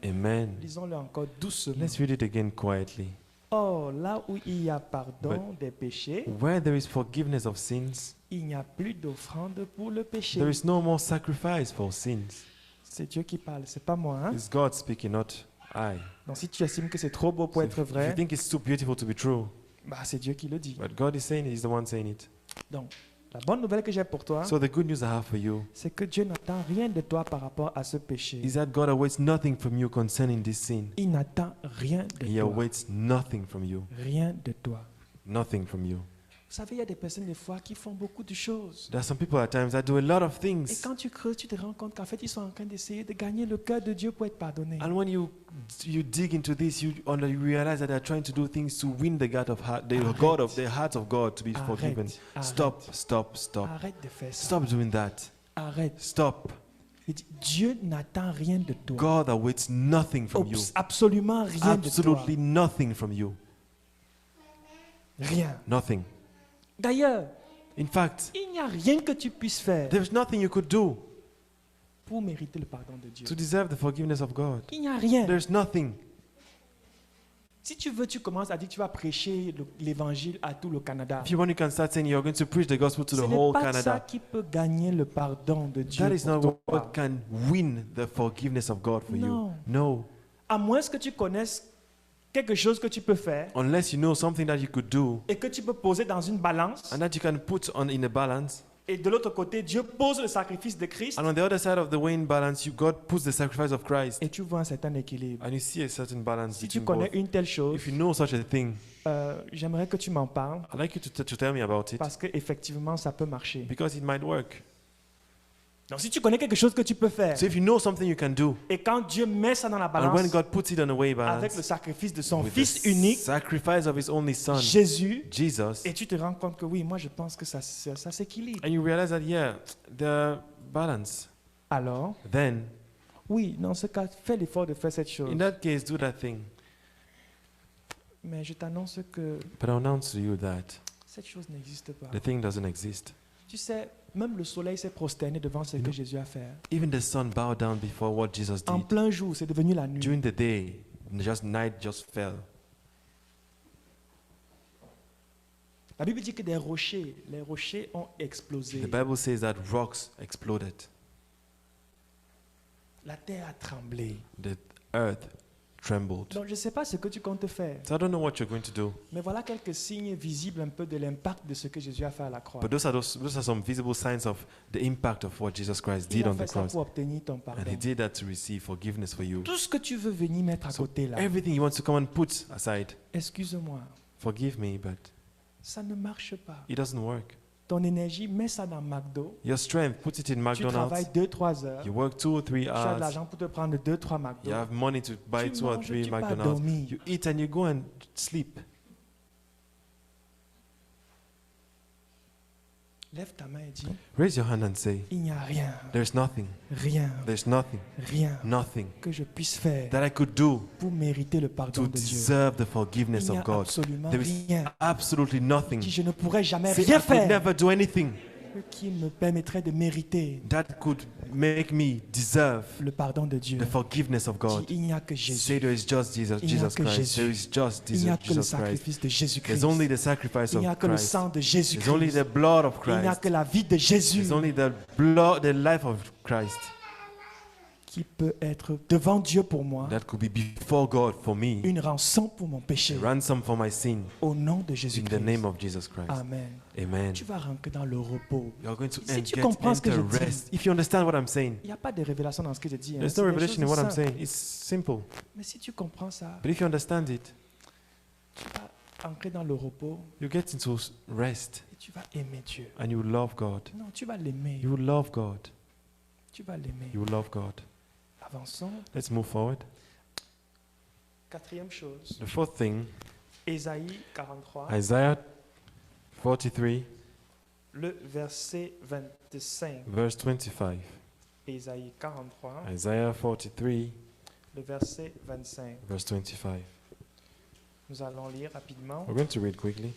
B: Amen.
A: Lisons-le encore doucement.
B: Let's read it again quietly.
A: Or là où il y a pardon des péchés,
B: Where there is forgiveness of sins,
A: il n'y a plus d'offrande pour le péché.
B: there is no more sacrifice for sins.
A: C'est Dieu qui parle, c'est pas moi. Hein?
B: It's God speaking, not I.
A: Donc si tu estimes que c'est trop beau pour
B: So
A: être
B: if you
A: vrai,
B: think it's too beautiful to be true,
A: bah, c'est Dieu qui le dit.
B: but God is saying it, He's the one saying it.
A: Donc, la bonne nouvelle que j'ai pour toi,
B: So the good news I have for you
A: c'est que Dieu n'attend rien de toi par rapport à ce péché.
B: is that God awaits nothing from you concerning this sin.
A: Il n'attend rien de
B: He
A: toi.
B: awaits nothing from you.
A: Rien de toi.
B: Nothing from you.
A: Vous savez, il y a des personnes des fois qui font beaucoup de choses.
B: There are some people at times that do a lot of
A: Et
B: things.
A: quand tu creuses, tu te rends compte qu'en fait, ils sont en train d'essayer de gagner le cœur de Dieu pour être pardonnés.
B: And when you dig into this, you realize that they're trying to do things to win the God of heart, the
A: Arrête.
B: God of the heart of God to be forgiven.
A: Arrête.
B: Stop, stop, stop.
A: Arrête de faire ça.
B: Stop doing that.
A: Arrête.
B: Stop.
A: Il dit, Dieu n'attend rien de toi.
B: God awaits nothing from you.
A: Absolument rien de toi.
B: Absolutely nothing from you.
A: Rien.
B: Nothing.
A: D'ailleurs,
B: In fact,
A: il n'y a rien que tu puisses faire
B: there's nothing you could do
A: pour mériter le pardon de Dieu.
B: to deserve the forgiveness of God.
A: Il n'y a rien.
B: There's nothing.
A: Si tu veux, tu commences à dire que tu vas prêcher l'évangile à tout le Canada.
B: If you want, you can start saying you're going to preach the gospel to
A: Ce
B: the
A: n'est
B: whole
A: pas ça
B: Canada.
A: qui peut gagner le pardon de Dieu.
B: That is
A: pour
B: not
A: toi.
B: what can win the forgiveness of God for you.
A: No.
B: No.
A: À moins que tu connaisses quelque chose que tu peux faire
B: Unless you know something that you could do
A: et que tu peux poser dans une balance.
B: and that you can put on in a balance.
A: Et de l'autre côté, Dieu pose le sacrifice de Christ
B: And on the other side of the weighing balance, God puts the sacrifice of Christ.
A: et tu vois un certain équilibre.
B: And you see a certain balance
A: Si tu
B: between
A: connais
B: both.
A: une telle chose,
B: If you know such a thing,
A: j'aimerais que tu m'en parles
B: I'd like you to tell me about it
A: parce qu'effectivement, ça peut marcher.
B: because it might work.
A: Donc si tu connais quelque chose que tu peux faire
B: So if you know something you can do,
A: et quand Dieu met ça dans la
B: and when
A: balance
B: God puts it on a weight
A: avec le
B: balance
A: sacrifice de son
B: with
A: Fils
B: the
A: unique,
B: sacrifice of His only Son,
A: Jésus,
B: Jesus,
A: et tu te rends compte que oui, moi je pense que ça s'équilibre.
B: and you realize that, yeah, the balance,
A: Alors,
B: then
A: oui, dans ce cas, fais l'effort de faire cette chose.
B: in that case, do that thing.
A: Mais je t'annonce que
B: But I announce to you that
A: cette chose n'existe pas.
B: the thing doesn't exist.
A: Tu sais, même le soleil s'est prosterné devant ce que Jésus a fait.
B: Even the sun bowed down before what Jesus
A: En
B: did.
A: plein jour, c'est devenu la nuit.
B: During the day, night just fell.
A: La Bible dit que les rochers ont explosé.
B: The Bible says that rocks exploded.
A: La terre a tremblé.
B: The earth trembled.
A: Donc je ne sais pas ce que tu comptes faire.
B: So I don't know what you're going to do.
A: Mais voilà quelques signes visibles un peu de l'impact de ce que Jésus a fait à la croix.
B: But those are some visible signs of the impact of what Jesus Christ
A: Il
B: did
A: a
B: on the
A: fait ça
B: cross.
A: pour obtenir ton
B: And
A: pardon.
B: He did that to receive forgiveness for you.
A: Tout ce que tu veux venir mettre à
B: So
A: côté là,
B: everything He wants to come and put aside.
A: excuse-moi,
B: Forgive me, but
A: ça ne marche pas.
B: it doesn't work.
A: Ton énergie, mets ça dans McDo.
B: Your strength, put it in
A: Tu travailles
B: McDonald's.
A: 2-3 heures.
B: You work 2 or 3
A: Tu as de
B: hours.
A: l'argent pour te prendre 2-3
B: You
A: McDo.
B: have money to buy
A: Tu
B: 2 or
A: manges,
B: 3
A: tu vas
B: McDonald's.
A: dormir.
B: You eat and you go and sleep.
A: Lève ta main et dis,
B: Raise your hand and say,
A: il n'y a rien,
B: there's nothing,
A: rien,
B: there's nothing,
A: rien
B: nothing
A: que je puisse faire
B: that I could do
A: pour mériter le pardon
B: to
A: de Dieu.
B: deserve the
A: Il
B: forgiveness
A: n'y a
B: of God.
A: absolument
B: There is
A: rien.
B: absolutely nothing.
A: Qui je ne pourrais jamais
B: Say,
A: rien
B: I could
A: faire
B: never do anything
A: qui me permettrait de mériter
B: that could make me deserve
A: le pardon de Dieu.
B: the forgiveness of God.
A: Il n'y a que
B: Say
A: Jésus.
B: there is just Jesus,
A: Il n'y a
B: Jesus
A: que
B: Christ.
A: Jésus.
B: There is just
A: Il n'y a que le
B: Jesus Christ.
A: sacrifice de
B: There's
A: Jésus-Christ.
B: only the sacrifice
A: Il n'y a
B: of
A: que le
B: Christ.
A: sang de
B: There's only
A: Jésus-Christ.
B: the blood of
A: Il n'y a
B: Christ.
A: que la vie de Jésus
B: There's only the blood, the life of Christ
A: qui peut être devant Dieu pour moi,
B: that could be before God for me,
A: une rançon pour mon péché.
B: a ransom for my sin,
A: Au nom de
B: in the
A: Jésus-Christ.
B: name of Jesus Christ.
A: Amen.
B: Amen.
A: Tu vas rentrer dans le repos.
B: You're going to
A: Si tu
B: get
A: comprends ce que je
B: enter
A: dis,
B: rest. If you understand what I'm saying,
A: il n'y a pas de révélation dans ce que je dis. hein.
B: there's
A: C'est
B: no
A: des
B: revelation in
A: choses
B: what I'm
A: simples.
B: saying. It's simple.
A: Mais si tu comprends ça,
B: But if you understand it,
A: tu vas entrer dans le repos
B: you get into rest
A: et tu vas aimer Dieu.
B: and you will love God.
A: Non, tu vas l'aimer.
B: You will love God.
A: Tu vas l'aimer.
B: You will love God.
A: Avançons.
B: Let's move forward.
A: Quatrième chose.
B: The fourth thing,
A: Ésaïe 43,
B: Isaiah 43,
A: le verset 25.
B: verse 25.
A: Ésaïe 43,
B: Isaiah 43,
A: le verset 25.
B: verse 25.
A: Nous allons lire rapidement.
B: We're going to read quickly.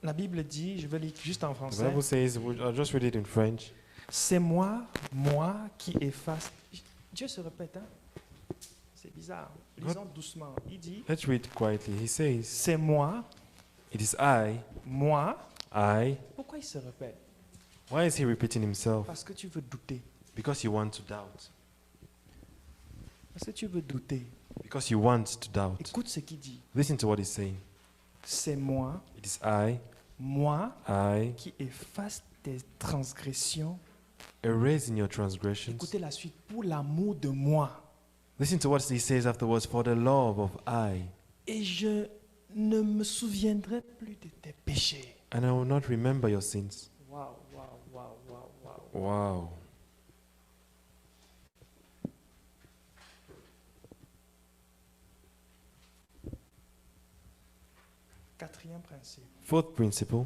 A: La Bible dit, je vais lire juste en
B: The
A: français,
B: Bible says, I'll just read it in French.
A: c'est moi qui efface. Dieu se répète, hein? C'est bizarre. Lisons doucement. Il dit,
B: Let's read quietly. He says,
A: c'est moi.
B: It is
A: Moi.
B: I.
A: Pourquoi il se répète?
B: Why is he repeating himself?
A: Parce que tu veux douter.
B: Because you want to doubt.
A: Parce que tu veux douter.
B: Because you want to doubt.
A: Écoute ce qu'il dit.
B: Listen to what he's saying.
A: C'est moi
B: It is I,
A: qui efface tes transgressions.
B: erasing your transgressions.
A: Écoutez la suite. Pour l'amour de moi.
B: Listen to what he says afterwards. For the love of I,
A: Et je ne me souviendrai plus de tes péchés.
B: and I will not remember your sins.
A: Waouh, waouh, waouh, waouh, waouh.
B: Wow.
A: Quatrième principe.
B: Fourth principle.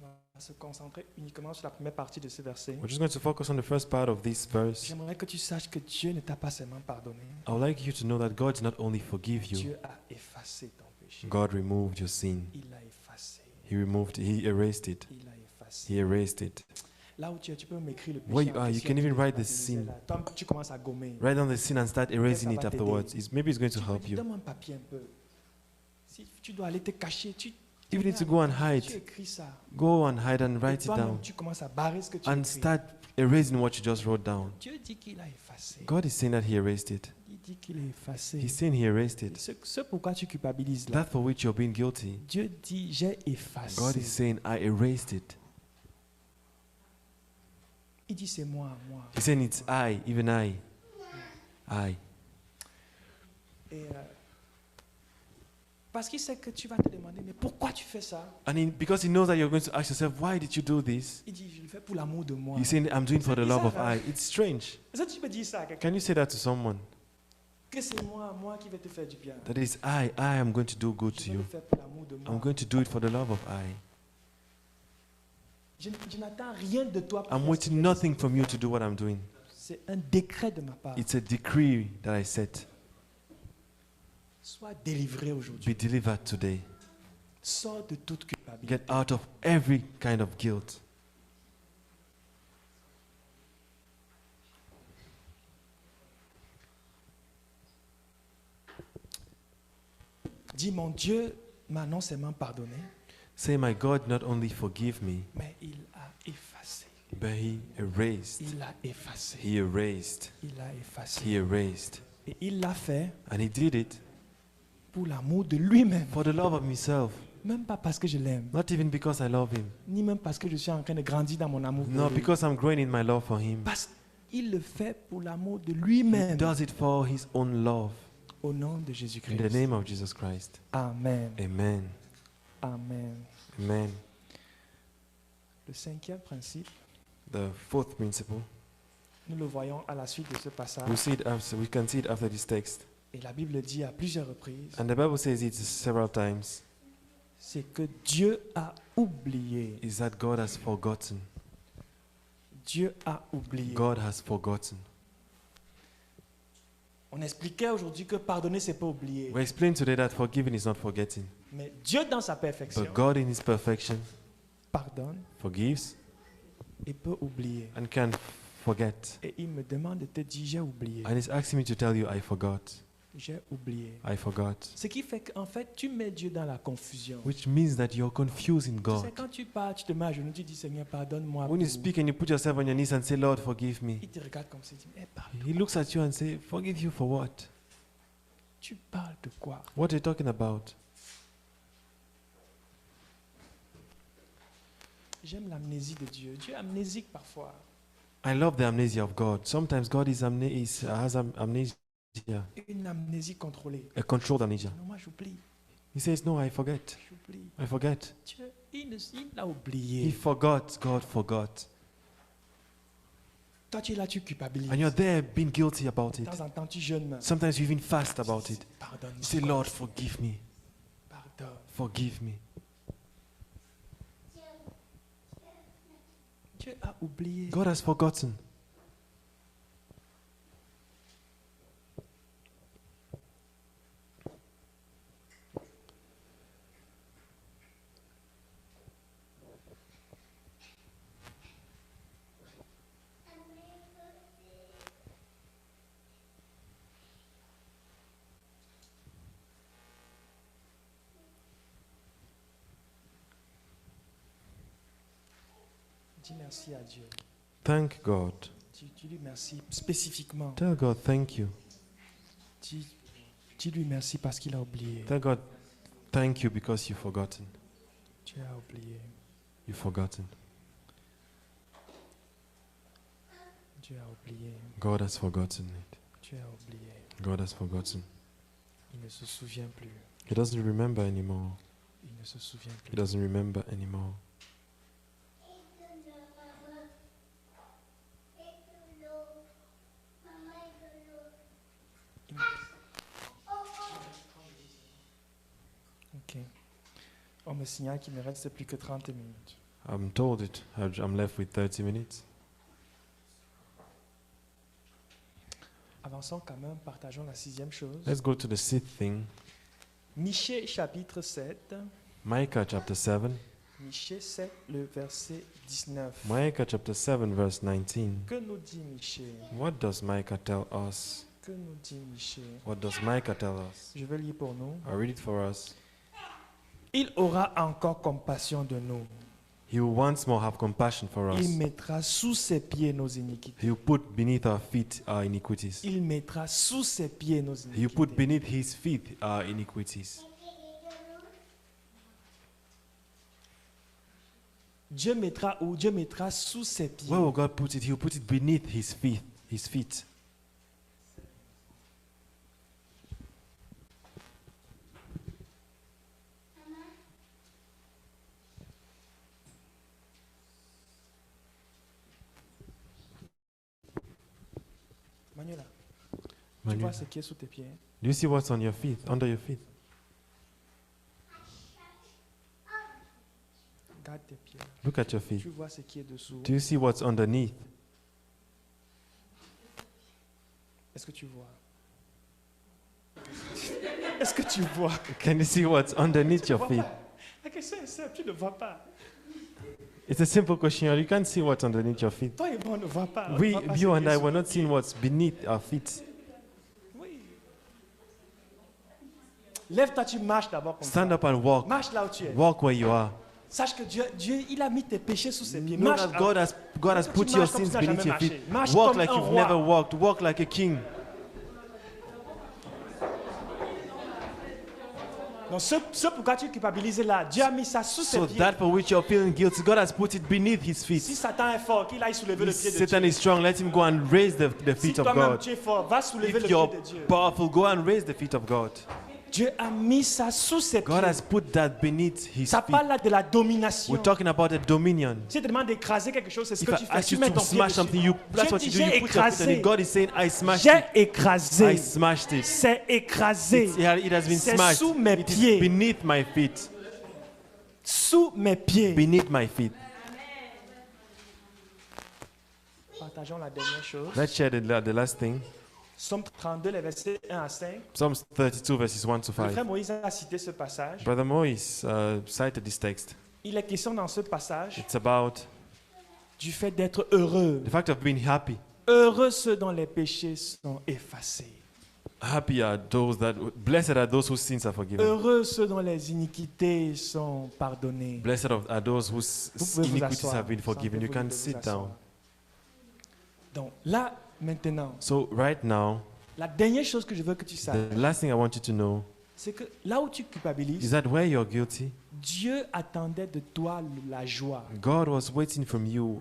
A: On va se concentrer uniquement sur la première partie de ce verset.
B: We're just going to focus on the first part of this verse.
A: J'aimerais que tu saches que Dieu ne t'a pas seulement pardonné.
B: I would like you to know that God did not only forgive you,
A: Dieu a effacé ton péché.
B: God removed your sin.
A: Il l'a effacé.
B: He erased it.
A: Il l'a effacé.
B: He erased it.
A: Là où tu es, tu peux m'écrire le péché.
B: Where you
A: en
B: are, you
A: question,
B: can even
A: tu
B: write
A: peux
B: the
A: baptiser
B: sin.
A: là. Toi, tu commences à gommer.
B: Write down the sin and start erasing
A: ça
B: it
A: va t'aider.
B: afterwards. Maybe it's going to
A: Tu peux
B: help
A: dire,
B: you.
A: donne-moi un papier un peu. Si tu dois aller te cacher, tu
B: If you need to go and
A: tu
B: hide,
A: écris ça.
B: go and hide and
A: Et
B: write it
A: toi-même,
B: down.
A: tu commences à barrer ce que tu
B: And
A: écris.
B: start erasing what you just wrote down.
A: Dieu dit qu'il a effacé.
B: God is saying that He erased it.
A: Il dit qu'il a effacé.
B: He's saying He erased
A: Et
B: it.
A: ce pourquoi tu culpabilises là.
B: That for which you're being guilty.
A: Dieu dit j'ai effacé.
B: God is saying, I erased it.
A: Il dit c'est moi.
B: He's saying it's I, even I. I.
A: Et parce qu'il sait que tu vas te demander mais pourquoi tu fais ça?
B: Because He knows that you're going to ask yourself, why did you do this?
A: Il dit je le fais pour l'amour de moi.
B: He's saying, I'm doing for the love of
A: bizarre,
B: I. It's strange.
A: Est-ce que tu peux dire ça à quelqu'un?
B: Can you say that to someone?
A: Que c'est moi qui vais te faire du bien.
B: That is I am going to do good
A: Je
B: to
A: vais le
B: you.
A: faire pour l'amour de moi.
B: I'm going to do it for the love of I.
A: Je n'attends rien de toi. Pour
B: I'm
A: faire ce
B: waiting
A: que je
B: nothing
A: fais.
B: from you to do what I'm doing.
A: C'est un décret de ma part.
B: It's a decree that I set.
A: Sois délivré aujourd'hui.
B: Be delivered today.
A: Sors de toute culpabilité.
B: Get out of every kind of guilt.
A: Dis mon Dieu m'a non seulement pardonné,
B: Say, my God not only forgive me,
A: mais il a effacé.
B: but He erased.
A: Il a effacé.
B: He erased.
A: Il a effacé.
B: He erased.
A: Et il l'a fait
B: And He did it
A: pour l'amour de lui-même.
B: for the love of Himself.
A: Même pas parce que je l'aime,
B: Not even because I love Him.
A: ni même parce que je suis en train de grandir dans mon amour. pour
B: No,
A: lui.
B: because I'm growing in my love for Him.
A: Parce qu'il le fait pour l'amour de
B: He
A: lui-même.
B: does it for His own love.
A: Au nom de
B: In
A: Jésus-Christ.
B: the name of Jesus Christ.
A: Amen.
B: Amen.
A: Amen.
B: Amen.
A: Le cinquième principe,
B: The fourth principle.
A: nous le voyons à la suite de ce passage.
B: We can see it after this text.
A: Et la Bible dit à plusieurs reprises,
B: And the Bible says it several times.
A: c'est que Dieu a oublié.
B: Is that God has forgotten.
A: Dieu a oublié.
B: God has forgotten.
A: On expliquait aujourd'hui que pardonner, c'est pas oublier.
B: We explained today that forgiving is not forgetting.
A: Mais Dieu, dans sa perfection,
B: But God in His perfection
A: pardonne
B: forgives
A: et peut oublier.
B: and can forget.
A: Et il me demande de te dire, j'ai oublié.
B: And He's asking me to tell you, I forgot.
A: J'ai oublié.
B: I forgot.
A: Ce qui fait qu'en fait, tu mets Dieu dans la confusion.
B: Which means that you're confusing
A: Tu sais,
B: God.
A: quand tu parles, tu te mets à genoux, tu dis, Seigneur, pardonne-moi.
B: When you
A: pour-
B: speak and you put yourself on your knees and say, Lord, forgive me,
A: Il te regarde comme ça, il dit, mais pardon.
B: He looks at you and say, forgive you for what?
A: Tu parles de quoi?
B: What are you talking about?
A: J'aime l'amnésie de Dieu. Dieu est amnésique parfois.
B: I love the amnesia of God. Sometimes God has amnesia,
A: Une amnésie contrôlée.
B: a controlled amnesia.
A: Non, moi j'oublie.
B: He says, no, I forget.
A: J'oublie.
B: I forget.
A: Dieu, il l'a
B: He
A: oublié.
B: forgot. God forgot.
A: Toi, tu es là, tu culpabilises.
B: And you're there being guilty about
A: De
B: it.
A: temps en temps, tu jeûnes.
B: Sometimes you even fast about it.
A: Pardonne-moi.
B: You say, Lord, forgive me.
A: Pardonne.
B: Forgive me.
A: Dieu a oublié.
B: God has forgotten.
A: Dis merci à Dieu.
B: Thank God.
A: Dis lui merci spécifiquement.
B: Tell God, thank you.
A: Dis-lui merci parce qu'il a oublié.
B: Tell God, thank you because you've forgotten.
A: Tu as oublié.
B: You've forgotten.
A: Dieu a oublié.
B: God has forgotten it.
A: Tu as oublié.
B: God has forgotten.
A: Il ne se souvient plus.
B: He doesn't remember anymore.
A: Il ne se souvient
B: He
A: plus.
B: doesn't remember anymore.
A: Ok. On me signale qu'il ne reste plus que 30 minutes.
B: I'm told it. I'm left with 30 minutes.
A: Avançons quand même, partageons la sixième chose.
B: Let's go to the sixth thing.
A: Michée chapitre 7.
B: Micah chapter 7.
A: Michée 7, le verset 19.
B: Micah chapter 7 verse 19.
A: Que nous dit Michée?
B: What does Micah tell us?
A: Que nous dit Michée?
B: What does Micah tell us?
A: Je vais lire pour nous.
B: I'll read it for us.
A: Il aura encore compassion de nous.
B: He will once more have compassion for us.
A: Il mettra sous ses pieds nos iniquités.
B: He will put beneath our feet our iniquities.
A: Il mettra sous ses pieds nos
B: He will put
A: iniquités.
B: beneath his feet our iniquities.
A: Dieu mettra où? Dieu mettra sous ses pieds.
B: Where will God put it? He will put it beneath his feet. His feet.
A: Manuela, tu
B: Manu,
A: vois ce qui est sous tes pieds?
B: do you see what's on your feet? Under your feet?
A: Garde tes pieds.
B: Look at your feet.
A: Tu vois ce qui est dessous?
B: Do you see what's underneath?
A: Est-ce que tu vois? Est-ce que tu vois?
B: Can you see what's underneath your feet?
A: La question est simple, tu ne vois pas.
B: It's a simple question. You can't see what's underneath your feet.
A: Toi et moi, on ne voit pas. On ne
B: We,
A: voit pas ce
B: you
A: qui
B: and
A: est
B: I,
A: sous
B: were
A: nos
B: not
A: pieds.
B: seeing what's beneath our feet.
A: Oui. Lève-toi, tu marches d'abord comme
B: Stand
A: ça.
B: up and walk.
A: Marche là où tu es.
B: Walk where you are.
A: Sache que Dieu, il a mis tes péchés sous ses pieds.
B: Know
A: Marche.
B: that God has
A: Parce que
B: put
A: tu
B: your
A: marches comme
B: sins
A: si tu n'as
B: beneath your
A: jamais
B: feet.
A: marché. Marche
B: Walk
A: comme
B: like
A: un
B: you've
A: roi.
B: never walked. Walk like a king.
A: Donc ce pourquoi tu culpabilises là, Dieu a mis ça sous ses
B: So
A: pieds.
B: that for which you're feeling guilty, God has put it beneath his feet.
A: Si Satan est fort, qu'il aille soulever le pied de
B: Satan
A: Dieu.
B: is strong. Let him go and raise the
A: Si
B: feet of
A: toi-même
B: God.
A: tu es fort, va soulever
B: If
A: le pied
B: you're
A: de Dieu.
B: powerful, go and raise the feet of God.
A: Dieu a mis ça sous ses
B: God
A: pieds.
B: has put that beneath his
A: Ça
B: feet.
A: parle là de la domination.
B: We're talking about a dominion.
A: Si tu te demandes d'écraser quelque chose, c'est ce
B: If
A: que
B: I
A: tu fais.
B: ask
A: Tu
B: you
A: mets
B: to
A: ton pied
B: smash
A: dessus.
B: something, you, that's
A: Dieu
B: what
A: dit,
B: you do.
A: j'ai
B: You put your foot on
A: écrasé.
B: it. God is saying, I smashed
A: J'ai
B: it.
A: écrasé.
B: I smashed it.
A: C'est écrasé.
B: It has been
A: C'est
B: smashed.
A: sous mes
B: It
A: pieds.
B: is beneath my feet.
A: Sous mes pieds.
B: Beneath my feet.
A: Partageons la dernière chose.
B: Let's share the last thing.
A: Psaume 32, les versets 1 à 5.
B: Psalms 32, verses 1 to
A: Le
B: 5.
A: frère Moïse a cité ce passage.
B: Brother Moise cited this text.
A: Il est question dans ce passage
B: It's about
A: du fait d'être heureux.
B: the fact of being happy.
A: Heureux ceux dont les péchés sont effacés.
B: Happy are those that, blessed are those whose sins are forgiven.
A: Heureux ceux dont les iniquités sont pardonnées.
B: Blessed are those whose
A: Vous pouvez vous
B: iniquities
A: asseoir.
B: have been forgiven. You
A: Sentez-vous
B: can
A: de vous
B: sit
A: asseoir.
B: down.
A: Donc là, maintenant,
B: So right now,
A: la dernière chose que je veux que tu saches,
B: the last thing I want you to know
A: c'est que là où tu
B: is
A: culpabilises,
B: that where you're guilty,
A: Dieu attendait de toi la joie.
B: God was waiting from you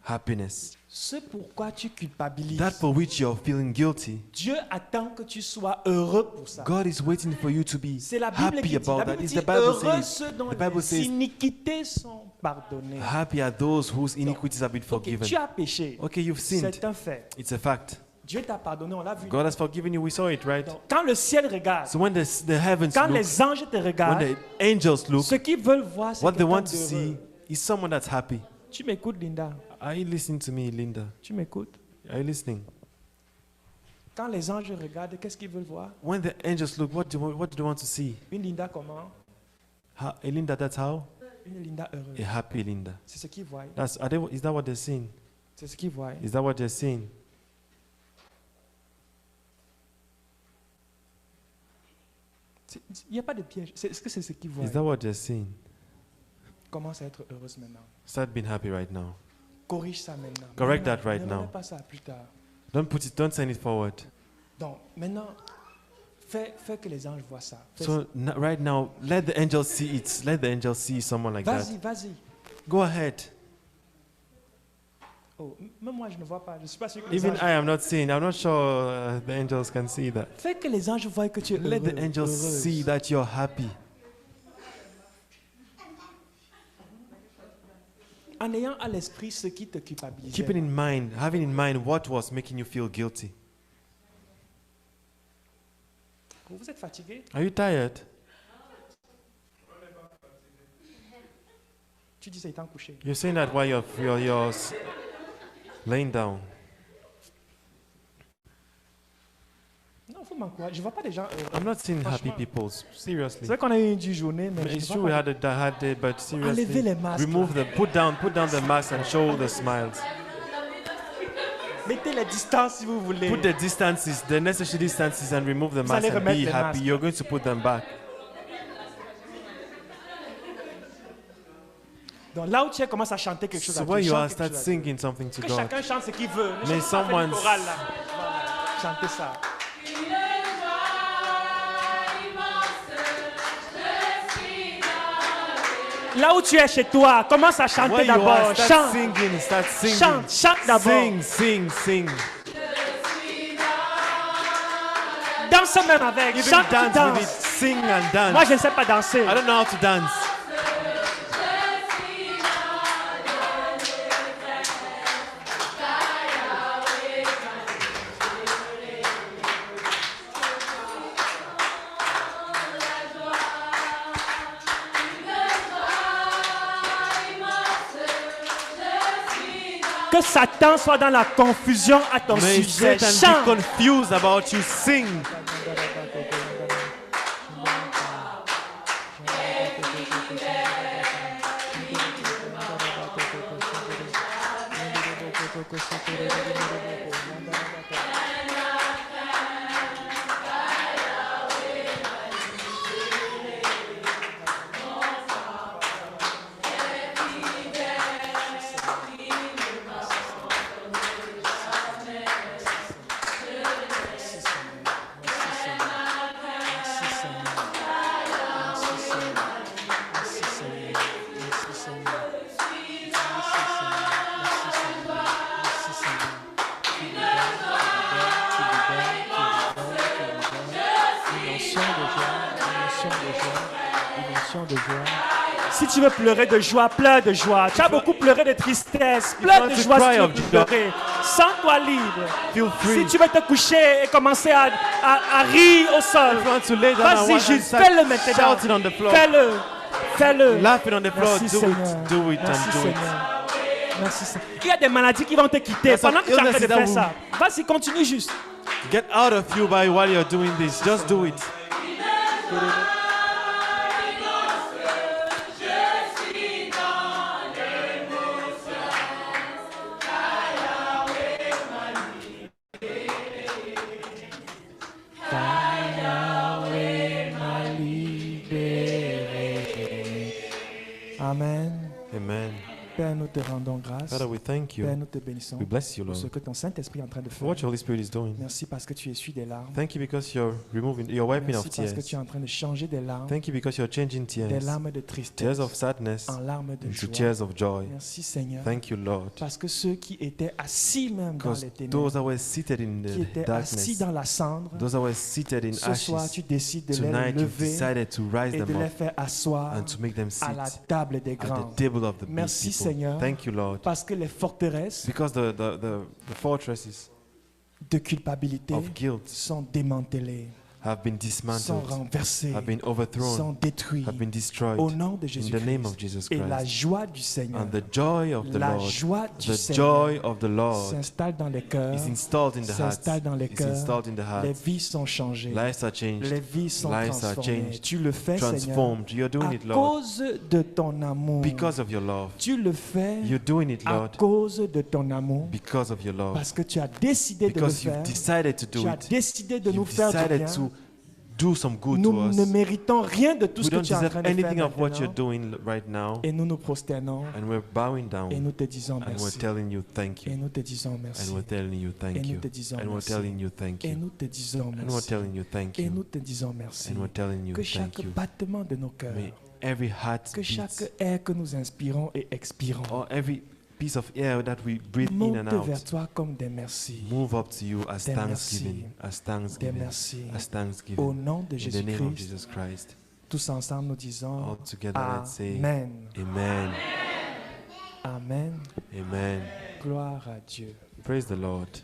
B: happiness.
A: Ce pourquoi tu culpabilises,
B: That for which you're feeling guilty,
A: Dieu attend que tu sois heureux pour ça.
B: God is waiting for you to be
A: C'est la Bible
B: happy
A: qui dit,
B: about
A: la
B: that.
A: Bible
B: It's
A: dit
B: the Bible
A: heureux
B: says,
A: ceux dont
B: the Bible
A: les
B: says,
A: iniquités sont pardonnées.
B: happy are those whose iniquities have been
A: Ok,
B: forgiven.
A: tu as péché,
B: Okay, you've sinned.
A: c'est un fait.
B: It's a fact.
A: Dieu t'a pardonné, on l'a vu.
B: God has forgiven you. We saw it, right?
A: Donc, quand le ciel regarde,
B: So when the heavens
A: quand
B: look,
A: les anges te
B: when
A: regardent,
B: the angels look,
A: ce qu'ils veulent voir, c'est
B: what they
A: quelqu'un
B: want to see
A: d'heureux.
B: is someone that's happy.
A: Tu m'écoutes, Linda?
B: Are you listening to me, Linda?
A: Tu m'écoutes?
B: Are you listening?
A: Quand les anges regardent, qu'est-ce qu'ils veulent voir?
B: When the angels look, what do they want to see?
A: Une Linda comment?
B: A Linda, that's how?
A: Une Linda heureuse.
B: A happy Linda.
A: C'est ce qu'ils voient.
B: Is that what they're seeing?
A: C'est ce qu'ils voient.
B: Is that what they're seeing?
A: Il n'y a pas de piège. Est-ce que c'est ce qu'ils voient?
B: Is that what they're seeing?
A: Commence à être heureuse maintenant.
B: Start being happy right now.
A: Corrige ça maintenant.
B: Correct
A: Non,
B: that right
A: ne
B: now.
A: remets pas ça plus tard.
B: Don't send it forward.
A: Donc, maintenant, fais que les anges voient ça. Fais
B: So right now, let the angels see it. Let the angels see someone like
A: ça.
B: that.
A: Vas-y, vas-y.
B: Go ahead.
A: Oh, même moi, je ne vois pas. Je ne suis pas sûr que les
B: Even
A: anges...
B: I am not seeing. I'm not sure the angels can see that.
A: Fais que les anges voient que tu es
B: Let the
A: heureux,
B: angels
A: heureuse.
B: see that you're happy.
A: En ayant à l'esprit ce qui te culpabilise.
B: Keeping in mind, having in mind what was making you feel guilty.
A: Vous êtes fatigué?
B: Are you tired?
A: Tu dis c'est étant couché.
B: You're saying that while you're laying down.
A: Non, il faut m'encourager. Je ne vois pas des gens heureux.
B: I'm not seeing happy
A: Franchement.
B: people.
A: C'est
B: Seriously.
A: vrai qu'on a eu une dure journée, mais je
B: It's
A: ne
B: true
A: vois
B: we
A: pas.
B: had a hard day, but
A: Enlevez
B: seriously,
A: les masques.
B: remove
A: là.
B: put down the mask and show the smiles.
A: Mettez les distances si vous voulez.
B: Put the distances, the necessary distances, and remove the
A: Vous
B: mask
A: allez
B: and
A: remettre
B: be
A: les
B: happy.
A: masques.
B: You're going to put them back.
A: Donc là où tu es, commence à chanter quelque chose.
B: So
A: à
B: where
A: Dieu.
B: you
A: Chante
B: are,
A: quelque
B: start
A: chose à Dieu.
B: singing something to
A: Que
B: God.
A: chacun chante ce qu'il veut. Ne
B: Mais
A: chante pas, fais du
B: someone's-
A: choral, là. Voilà. Chantez ça. Là où tu es chez toi, commence à chanter
B: Where you are,
A: d'abord.
B: start
A: Chante,
B: singing, start singing.
A: chante d'abord.
B: Sing.
A: Danse même avec.
B: Even
A: Chante,
B: dance
A: danse.
B: with it. Sing and dance.
A: Moi, je ne sais pas danser.
B: I don't know how to dance.
A: Que Satan soit dans la confusion à ton
B: May
A: sujet.
B: Satan
A: Chante.
B: be confused about you. Sing.
A: Si tu veux pleurer de joie, pleure de joie. Tu as beaucoup pleuré de tristesse, pleure
B: want
A: de
B: to
A: joie si
B: cry
A: tu veux
B: of joy,
A: pleurer. Sens-toi libre.
B: Feel free.
A: Si tu veux te coucher et commencer à rire au sol,
B: If you want to lay down and
A: vas-y
B: want- and
A: juste,
B: start
A: fais-le maintenant.
B: shouting on the floor.
A: Fais-le. Fais-le.
B: Laughing on the floor.
A: Merci
B: Do
A: Seigneur.
B: it. Do it
A: Merci
B: and do it.
A: Seigneur. Merci Seigneur. Il y a des maladies qui vont te quitter
B: There's some
A: pendant que tu es en train de
B: illnesses that
A: faire
B: will-
A: ça. Vas-y, continue juste.
B: Get out of you by while you're doing this. Just do it.
A: Amen.
B: Amen.
A: Père, nous te rendons grâce.
B: Father, we thank
A: Père,
B: you.
A: nous te bénissons
B: We bless you,
A: pour
B: Lord.
A: ce que ton Saint-Esprit est en train de
B: For
A: faire.
B: what your Holy Spirit is doing.
A: Merci parce que tu essuies des larmes.
B: Thank you because you're wiping
A: Merci
B: off
A: parce que
B: tears.
A: tu es en train de changer des larmes,
B: Thank you because you're changing
A: des
B: tears.
A: larmes de tristesse
B: Tears of sadness
A: en larmes de
B: into
A: joie.
B: tears of joy.
A: Merci Seigneur.
B: Thank you, Lord.
A: Parce que ceux qui étaient assis même dans
B: Because
A: les ténèbres,
B: those that were seated in
A: qui
B: the
A: étaient assis
B: darkness,
A: dans la cendre,
B: those that were seated in
A: ce soir tu
B: ashes,
A: décides de les
B: tonight you've
A: lever
B: decided to rise
A: et de
B: them
A: les
B: up
A: faire asseoir
B: and to make them
A: à la
B: sit
A: table des
B: at
A: grands.
B: the table of the big
A: Merci,
B: people.
A: Seigneur.
B: Thank you, Lord.
A: Parce que les forteresses
B: Because the fortresses
A: de culpabilité
B: of guilt
A: sont démantelées,
B: have been
A: sont
B: dismantled,
A: renversées,
B: have been overthrown,
A: sont détruites
B: have been destroyed
A: au nom de
B: in the name of
A: Jésus-Christ.
B: Jesus
A: Et la
B: Christ.
A: joie du Seigneur,
B: And the joy of the
A: la
B: Lord,
A: joie du
B: the
A: Seigneur
B: joy of the Lord
A: s'installe dans les cœurs,
B: is installed in the hearts.
A: s'installe dans les
B: It's
A: cœurs.
B: installed in the
A: Les
B: hearts.
A: vies sont changées,
B: Lives are
A: les
B: changed,
A: vies sont
B: lives are
A: transformées.
B: changed,
A: Tu le fais, Seigneur,
B: transformed. You're doing
A: à
B: it, Lord,
A: cause de ton amour.
B: because of your love.
A: Tu le fais
B: You're doing it,
A: à
B: Lord,
A: cause de ton amour,
B: because of your love.
A: parce que tu as décidé de le
B: Because you've
A: faire.
B: decided to
A: Tu
B: do
A: as
B: it.
A: décidé de nous
B: You've
A: faire du
B: decided
A: bien.
B: to do some good
A: Nous
B: to us.
A: ne méritons rien de tout
B: We
A: ce que
B: don't
A: tu es en
B: deserve
A: train de faire
B: anything of what you're
A: maintenant.
B: doing right now.
A: Et nous nous prosternons
B: And we're bowing down.
A: et nous te disons
B: And we're
A: merci.
B: telling you thank
A: Et
B: you.
A: nous te disons merci.
B: And we're telling you
A: Et
B: thank
A: nous
B: you.
A: te disons
B: And we're
A: merci.
B: telling you thank
A: Et
B: you.
A: nous te disons
B: And we're
A: merci.
B: telling you thank
A: Et nous
B: you.
A: te disons merci.
B: And we're telling you
A: Que
B: thank
A: chaque
B: you.
A: battement de nos cœurs,
B: May every heart
A: que chaque
B: beats,
A: air que nous inspirons et expirons,
B: or every piece of air that we breathe in
A: monte
B: and
A: vers
B: out,
A: toi comme des merci.
B: move up to you as
A: Des
B: thanksgiving,
A: merci.
B: as
A: Des
B: thanksgiving,
A: merci.
B: as
A: Au
B: thanksgiving.
A: nom de
B: In the name of
A: Jésus-Christ,
B: Jesus Christ.
A: tous ensemble nous disons
B: All together, let's say
A: Amen.
B: Amen.
A: Amen.
B: Amen.
A: Gloire à Dieu.
B: Praise the Lord.